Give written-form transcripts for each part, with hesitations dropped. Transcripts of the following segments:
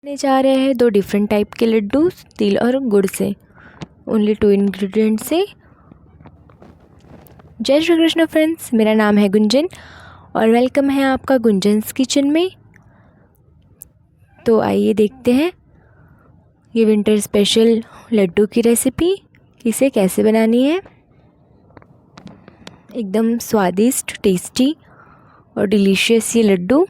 बनाने जा रहे हैं दो डिफरेंट टाइप के लड्डू तिल और गुड़ से, ओनली 2 इंग्रेडिएंट से। जय श्री कृष्ण फ्रेंड्स, मेरा नाम है गुंजन और वेलकम है आपका गुंजन्स किचन में। तो आइए देखते हैं ये विंटर स्पेशल लड्डू की रेसिपी, इसे कैसे बनानी है। एकदम स्वादिष्ट, टेस्टी और डिलीशियस ये लड्डू।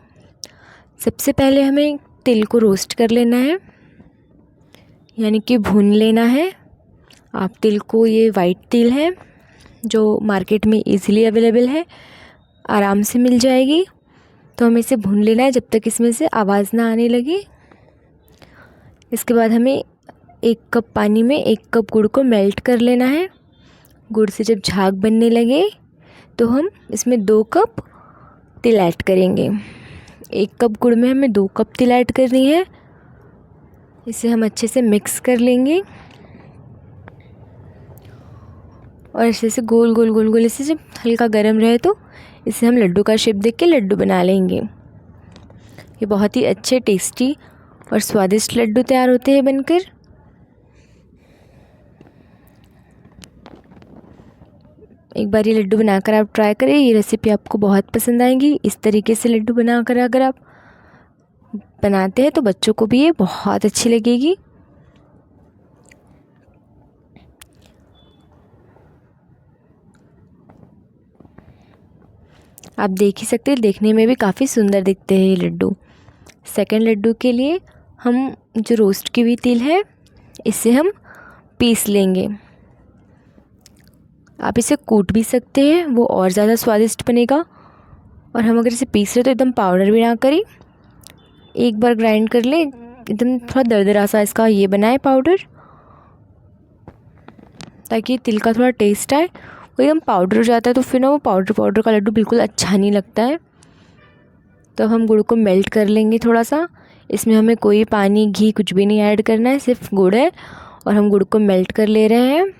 सबसे पहले हमें तिल को रोस्ट कर लेना है, यानी कि भून लेना है। आप तिल को, ये वाइट तिल है जो मार्केट में इजीली अवेलेबल है, आराम से मिल जाएगी। तो हमें इसे भून लेना है जब तक इसमें से आवाज़ ना आने लगे। इसके बाद हमें 1 कप पानी में 1 कप गुड़ को मेल्ट कर लेना है। गुड़ से जब झाग बनने लगे तो हम इसमें 2 कप तिल ऐड करेंगे। 1 कप गुड़ में हमें 2 कप तिल ऐड करनी है। इसे हम अच्छे से मिक्स कर लेंगे और ऐसे से गोल गोल गोल गोल, इसे जब हल्का गर्म रहे तो इसे हम लड्डू का शेप देख के लड्डू बना लेंगे। ये बहुत ही अच्छे, टेस्टी और स्वादिष्ट लड्डू तैयार होते हैं बनकर। एक बार ये लड्डू बनाकर आप ट्राई करें, ये रेसिपी आपको बहुत पसंद आएगी। इस तरीके से लड्डू बनाकर अगर आप बनाते हैं तो बच्चों को भी ये बहुत अच्छी लगेगी। आप देख ही सकते हैं, देखने में भी काफ़ी सुंदर दिखते हैं ये लड्डू। सेकंड लड्डू के लिए हम जो रोस्ट की हुई तिल है, इसे हम पीस लेंगे। आप इसे कूट भी सकते हैं, वो और ज़्यादा स्वादिष्ट बनेगा। और हम अगर इसे पीस रहे तो एकदम पाउडर भी ना करें, एक बार ग्राइंड कर ले, एकदम थोड़ा दरदरा सा इसका ये बनाए पाउडर, ताकि तिल का थोड़ा टेस्ट आए। वो एकदम पाउडर हो जाता है तो फिर ना वो पाउडर का लड्डू बिल्कुल अच्छा नहीं लगता है। तो हम गुड़ को मेल्ट कर लेंगे थोड़ा सा। इसमें हमें कोई पानी, घी कुछ भी नहीं ऐड करना है, सिर्फ गुड़ है और हम गुड़ को मेल्ट कर ले रहे हैं।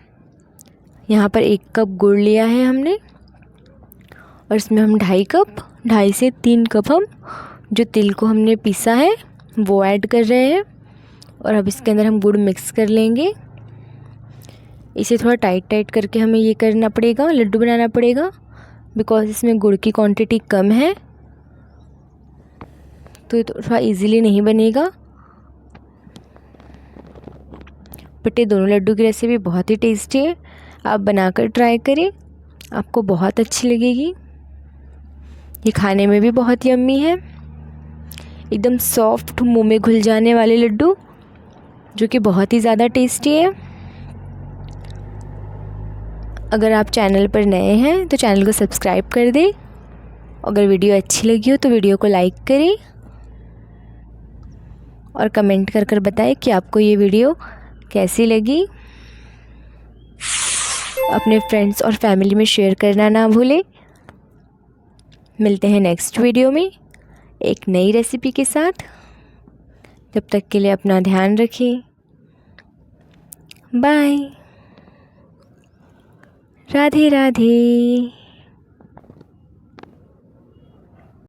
यहाँ पर 1 कप गुड़ लिया है हमने और इसमें हम 2.5 से 3 कप हम जो तिल को हमने पीसा है वो ऐड कर रहे हैं। और अब इसके अंदर हम गुड़ मिक्स कर लेंगे। इसे थोड़ा टाइट करके हमें ये करना पड़ेगा, लड्डू बनाना पड़ेगा, बिकॉज़ इसमें गुड़ की क्वांटिटी कम है तो ये थोड़ा इजीली नहीं बनेगा। बट ये दोनों लड्डू की रेसिपी बहुत ही टेस्टी है, आप बनाकर ट्राई करें, आपको बहुत अच्छी लगेगी। ये खाने में भी बहुत यम्मी है, एकदम सॉफ्ट, मुंह में घुल जाने वाले लड्डू जो कि बहुत ही ज़्यादा टेस्टी है। अगर आप चैनल पर नए हैं तो चैनल को सब्सक्राइब कर दें। अगर वीडियो अच्छी लगी हो तो वीडियो को लाइक करें और कमेंट कर बताएं कि आपको ये वीडियो कैसी लगी। अपने फ्रेंड्स और फैमिली में शेयर करना ना भूलें। मिलते हैं नेक्स्ट वीडियो में एक नई रेसिपी के साथ। तब तक के लिए अपना ध्यान रखें। बाय। राधे राधे।